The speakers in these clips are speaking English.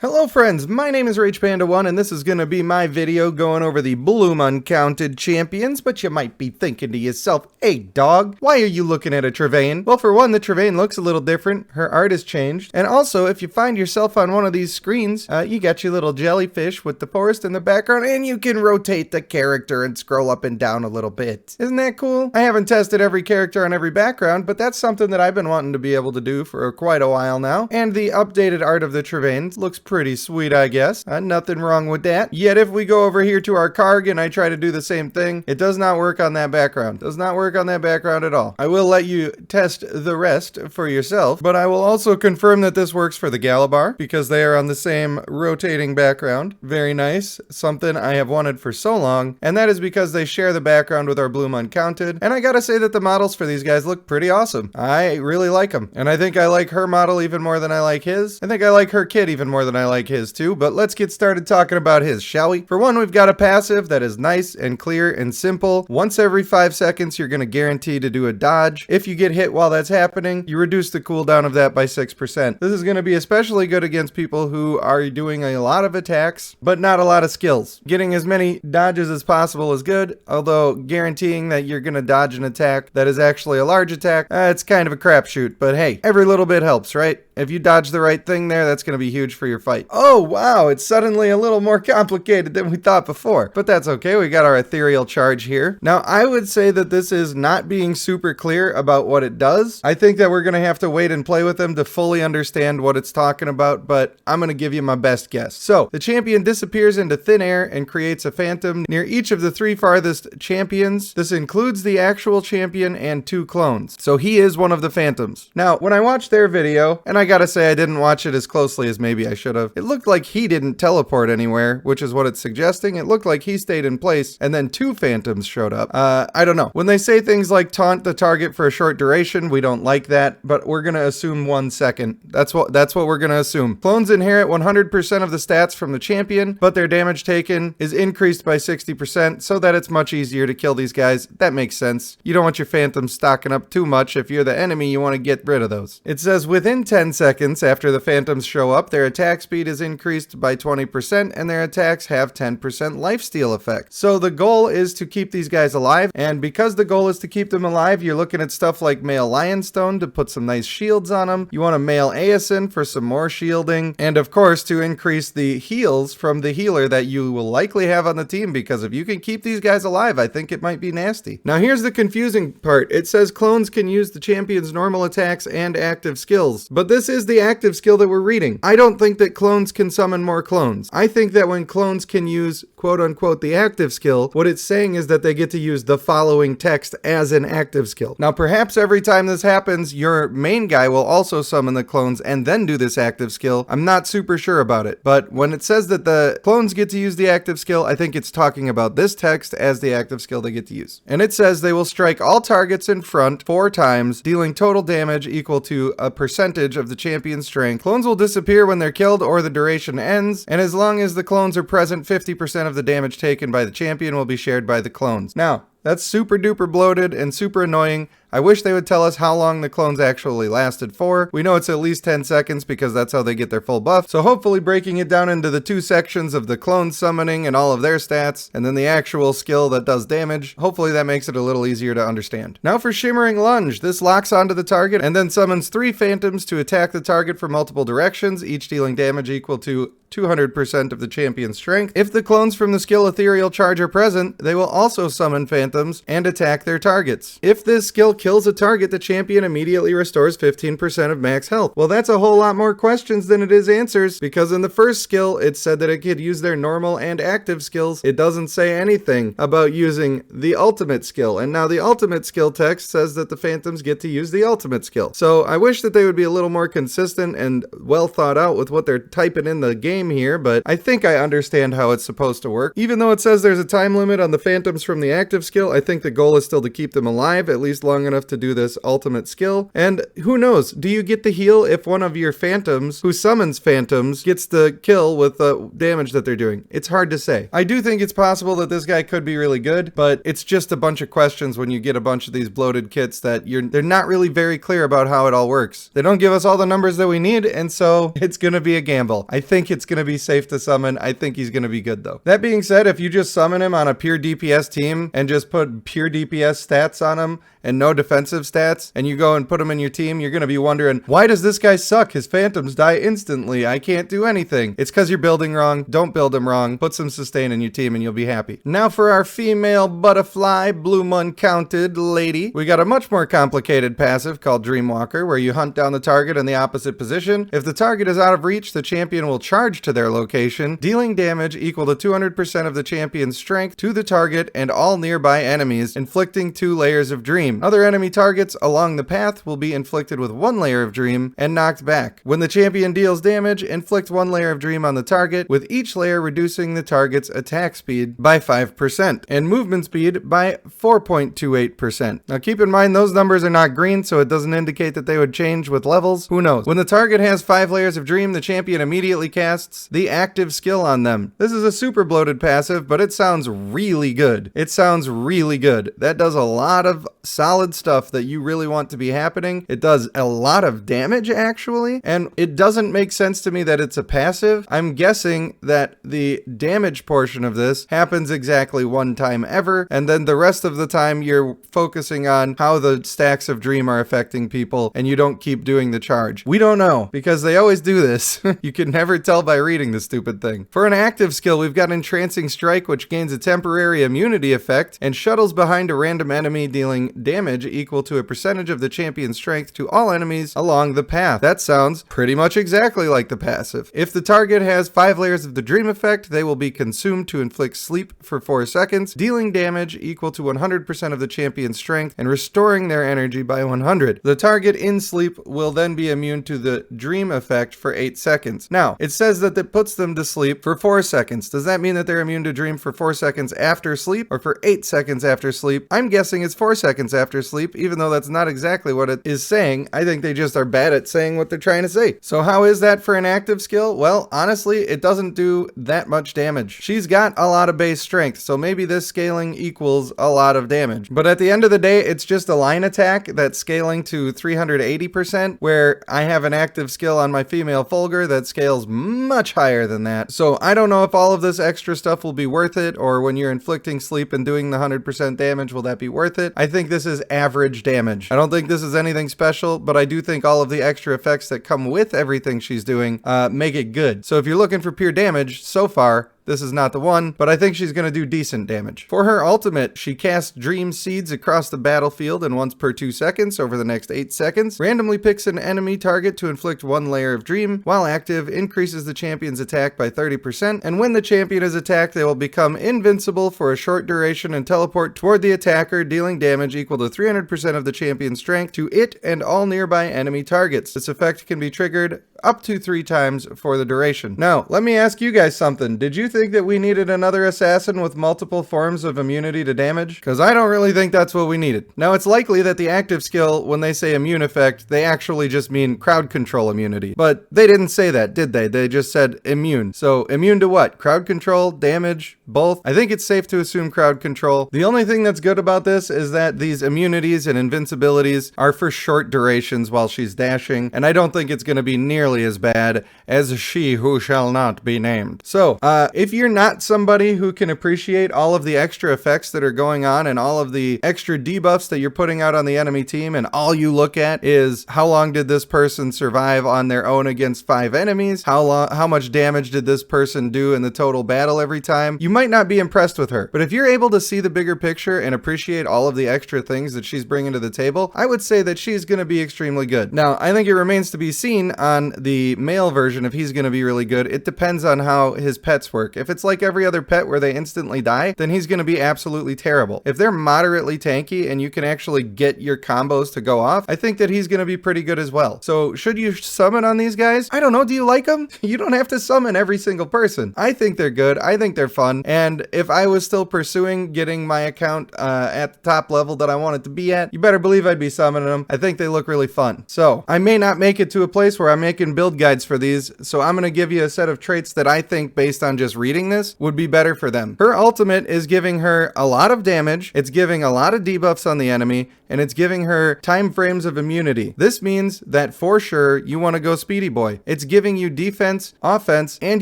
Hello friends, my name is RagePanda1 and this is going to be my video going over the Bloom Uncounted champions, but you might be thinking to yourself, hey dog, why are you looking at a Trevain? Well, for one, the Trevain looks a little different, her art has changed, and also if you find yourself on one of these screens, you got your little jellyfish with the forest in the background and you can rotate the character and scroll up and down a little bit. Isn't that cool? I haven't tested every character on every background, but that's something that I've been wanting to be able to do for quite a while now, and the updated art of the Trevain looks pretty sweet, I guess. Nothing wrong with that. Yet if we go over here to our Karg and I try to do the same thing, it does not work on that background. Does not work on that background at all. I will let you test the rest for yourself, but I will also confirm that this works for the Galabar because they are on the same rotating background. Very nice. Something I have wanted for so long, and that is because they share the background with our Bloom Uncounted, and I gotta say that the models for these guys look pretty awesome. I really like them, and I think I like her model even more than I like his. I think I like her kit even more than I like his too, but let's get started talking about his, shall we? For one, we've got a passive that is nice and clear and simple. Once every 5 seconds, you're going to guarantee to do a dodge. If you get hit while that's happening, you reduce the cooldown of that by 6%. This is going to be especially good against people who are doing a lot of attacks, but not a lot of skills. Getting as many dodges as possible is good, although guaranteeing that you're going to dodge an attack that is actually a large attack, it's kind of a crapshoot, but hey, every little bit helps, right? If you dodge the right thing there, that's going to be huge for your fight. Oh, wow, it's suddenly a little more complicated than we thought before. But that's okay, we got our Ethereal Charge here. Now, I would say that this is not being super clear about what it does. I think that we're going to have to wait and play with them to fully understand what it's talking about, but I'm going to give you my best guess. So, the champion disappears into thin air and creates a phantom near each of the 3 farthest champions. This includes the actual champion and 2 clones. So, he is one of the phantoms. Now, when I watched their video, and I gotta say I didn't watch it as closely as maybe I should have, it looked like he didn't teleport anywhere, which is what it's suggesting. It looked like he stayed in place and then 2 phantoms showed up. I don't know. When they say things like taunt the target for a short duration, we don't like that, but we're gonna assume 1 second. That's what we're gonna assume. Clones inherit 100% of the stats from the champion, but their damage taken is increased by 60% so that it's much easier to kill these guys. That makes sense. You don't want your phantoms stocking up too much. If you're the enemy, you want to get rid of those. It says within 10 seconds after the phantoms show up, their attack speed is increased by 20% and their attacks have 10% lifesteal effect. So the goal is to keep these guys alive, and because the goal is to keep them alive, you're looking at stuff like Male Lionstone to put some nice shields on them. You want a Male Aeson for some more shielding, and of course to increase the heals from the healer that you will likely have on the team, because if you can keep these guys alive, I think it might be nasty. Now here's the confusing part. It says clones can use the champion's normal attacks and active skills, but this is the active skill that we're reading. I don't think that clones can summon more clones. I think that when clones can use quote unquote the active skill, what it's saying is that they get to use the following text as an active skill. Now perhaps every time this happens, your main guy will also summon the clones and then do this active skill. I'm not super sure about it, but when it says that the clones get to use the active skill, I think it's talking about this text as the active skill they get to use. And it says they will strike all targets in front 4 times, dealing total damage equal to a percentage of the champion's strength. Clones will disappear when they're killed or the duration ends, and as long as the clones are present, 50% of the damage taken by the champion will be shared by the clones. Now, that's super duper bloated and super annoying. I wish they would tell us how long the clones actually lasted for. We know it's at least 10 seconds because that's how they get their full buff. So hopefully breaking it down into the 2 sections of the clone summoning and all of their stats, and then the actual skill that does damage, hopefully that makes it a little easier to understand. Now for Shimmering Lunge, this locks onto the target and then summons 3 phantoms to attack the target from multiple directions, each dealing damage equal to 200% of the champion's strength. If the clones from the skill Ethereal Charge are present, they will also summon phantoms and attack their targets. If this skill kills a target, the champion immediately restores 15% of max health. Well, that's a whole lot more questions than it is answers, because in the first skill, it said that it could use their normal and active skills. It doesn't say anything about using the ultimate skill, and now the ultimate skill text says that the phantoms get to use the ultimate skill. So I wish that they would be a little more consistent and well thought out with what they're typing in the game here, but I think I understand how it's supposed to work. Even though it says there's a time limit on the phantoms from the active skill, I think the goal is still to keep them alive at least long enough enough to do this ultimate skill. And who knows, do you get the heal if one of your phantoms who summons phantoms gets the kill with the damage that they're doing? It's hard to say. I do think it's possible that this guy could be really good, but it's just a bunch of questions when you get a bunch of these bloated kits that they're not really very clear about how it all works. They don't give us all the numbers that we need, and so it's gonna be a gamble. I think it's gonna be safe to summon. I think he's gonna be good though. That being said, if you just summon him on a pure DPS team and just put pure DPS stats on him and no defensive stats, and you go and put him in your team, you're gonna be wondering, why does this guy suck? His phantoms die instantly. I can't do anything. It's because you're building wrong. Don't build him wrong. Put some sustain in your team and you'll be happy. Now for our female butterfly, bloom uncounted lady, we got a much more complicated passive called Dreamwalker, where you hunt down the target in the opposite position. If the target is out of reach, the champion will charge to their location, dealing damage equal to 200% of the champion's strength to the target and all nearby enemies, inflicting 2 layers of dream. Other enemy targets along the path will be inflicted with 1 layer of dream and knocked back. When the champion deals damage, inflict 1 layer of dream on the target, with each layer reducing the target's attack speed by 5% and movement speed by 4.28%. Now keep in mind those numbers are not green, so it doesn't indicate that they would change with levels. Who knows? When the target has 5 layers of dream, the champion immediately casts the active skill on them. This is a super bloated passive, but it sounds really good. It sounds really good. That does a lot of solid stuff that you really want to be happening. It does a lot of damage actually, and it doesn't make sense to me that it's a passive. I'm guessing that the damage portion of this happens exactly 1 time ever, and then the rest of the time you're focusing on how the stacks of dream are affecting people, and you don't keep doing the charge. We don't know, because they always do this. You can never tell by reading the stupid thing. For an active skill, we've got Entrancing Strike, which gains a temporary immunity effect and shuttles behind a random enemy, dealing damage equal to a percentage of the champion's strength to all enemies along the path. That sounds pretty much exactly like the passive. If the target has 5 layers of the dream effect, they will be consumed to inflict sleep for 4 seconds, dealing damage equal to 100% of the champion's strength and restoring their energy by 100. The target in sleep will then be immune to the dream effect for 8 seconds. Now, it says that it puts them to sleep for 4 seconds. Does that mean that they're immune to dream for 4 seconds after sleep or for 8 seconds after sleep? I'm guessing it's 4 seconds after sleep, even though that's not exactly what it is saying. I think they just are bad at saying what they're trying to say. So how is that for an active skill? Well, honestly, it doesn't do that much damage. She's got a lot of base strength, so maybe this scaling equals a lot of damage. But at the end of the day, it's just a line attack that's scaling to 380%, where I have an active skill on my female Fulgur that scales much higher than that. So I don't know if all of this extra stuff will be worth it, or when you're inflicting sleep and doing the 100% damage, will that be worth it? I think this is average damage. I don't think this is anything special, but I do think all of the extra effects that come with everything she's doing make it good. So if you're looking for pure damage, so far, this is not the one, but I think she's going to do decent damage. For her ultimate, she casts Dream Seeds across the battlefield and once per 2 seconds over the next 8 seconds, randomly picks an enemy target to inflict 1 layer of dream. While active, increases the champion's attack by 30%, and when the champion is attacked, they will become invincible for a short duration and teleport toward the attacker, dealing damage equal to 300% of the champion's strength to it and all nearby enemy targets. This effect can be triggered up to 3 times for the duration. Now, let me ask you guys something. Did you think that we needed another assassin with multiple forms of immunity to damage? Because I don't really think that's what we needed. Now, it's likely that the active skill, when they say immune effect, they actually just mean crowd control immunity. But they didn't say that, did they? They just said immune. So immune to what? Crowd control? Damage? Both? I think it's safe to assume crowd control. The only thing that's good about this is that these immunities and invincibilities are for short durations while she's dashing, and I don't think it's going to be nearly as bad as She Who Shall Not Be Named. So, if you're not somebody who can appreciate all of the extra effects that are going on and all of the extra debuffs that you're putting out on the enemy team, and all you look at is how long did this person survive on their own against 5 enemies, how much damage did this person do in the total battle every time, you might not be impressed with her. But if you're able to see the bigger picture and appreciate all of the extra things that she's bringing to the table, I would say that she's going to be extremely good. Now, I think it remains to be seen on the male version if he's going to be really good. It depends on how his pets work. work. If it's like every other pet where they instantly die, then he's going to be absolutely terrible. If they're moderately tanky and you can actually get your combos to go off, I think that he's going to be pretty good as well. So should you summon on these guys? I don't know. Do you like them? You don't have to summon every single person. I think they're good. I think they're fun. And if I was still pursuing getting my account at the top level that I want it to be at, you better believe I'd be summoning them. I think they look really fun. So I may not make it to a place where I'm making build guides for these. So I'm going to give you a set of traits that I think, based on just reading this, would be better for them. Her ultimate is giving her a lot of damage. It's giving a lot of debuffs on the enemy, and it's giving her time frames of immunity. This means that for sure you want to go Speedy Boy. It's giving you defense, offense, and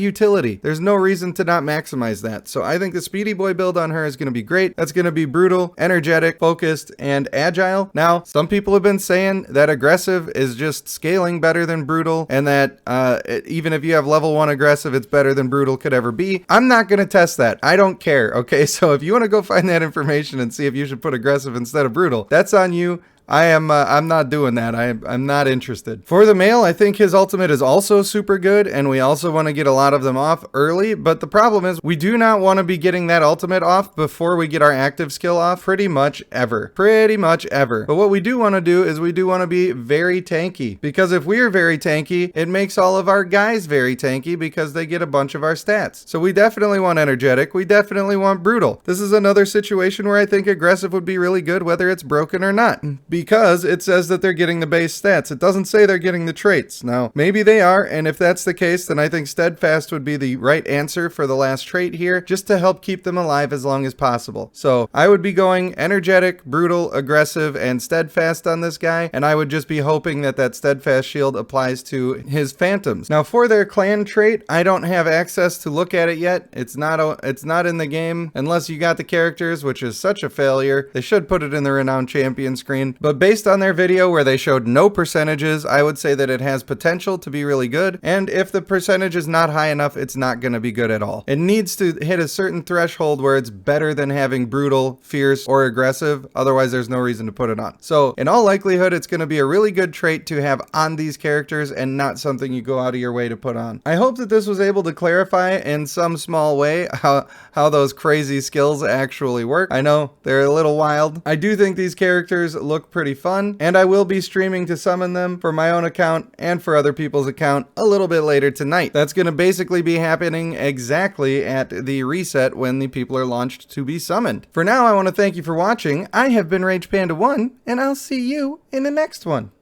utility. There's no reason to not maximize that. So I think the Speedy Boy build on her is going to be great. That's going to be brutal, energetic, focused, and agile. Now, some people have been saying that aggressive is just scaling better than brutal, and that even if you have level 1 aggressive, it's better than brutal could ever be. I'm not going to test that. I don't care. Okay, so if you want to go find that information and see if you should put aggressive instead of brutal, that's on you. I'm not doing that. I'm not interested. For the male, I think his ultimate is also super good, and we also want to get a lot of them off early, but the problem is we do not want to be getting that ultimate off before we get our active skill off pretty much ever. But what we do want to do is we do want to be very tanky, because if we are very tanky, it makes all of our guys very tanky because they get a bunch of our stats. So we definitely want energetic. We definitely want brutal. This is another situation where I think aggressive would be really good, whether it's broken or not, because it says that they're getting the base stats. It doesn't say they're getting the traits. Now, maybe they are, and if that's the case, then I think Steadfast would be the right answer for the last trait here, just to help keep them alive as long as possible. So I would be going energetic, brutal, aggressive, and Steadfast on this guy, and I would just be hoping that that Steadfast shield applies to his phantoms. Now, for their clan trait, I don't have access to look at it yet. It's not in the game unless you got the characters, which is such a failure. They should put it in the Renowned Champion screen. But based on their video where they showed no percentages, I would say that it has potential to be really good. And if the percentage is not high enough, it's not going to be good at all. It needs to hit a certain threshold where it's better than having brutal, fierce, or aggressive. Otherwise, there's no reason to put it on. So in all likelihood, it's going to be a really good trait to have on these characters and not something you go out of your way to put on. I hope that this was able to clarify in some small way how those crazy skills actually work. I know they're a little wild. I do think these characters look pretty fun, and I will be streaming to summon them for my own account and for other people's account a little bit later tonight. That's going to basically be happening exactly at the reset when the people are launched to be summoned. For now, I want to thank you for watching. I have been RagePanda1, and I'll see you in the next one.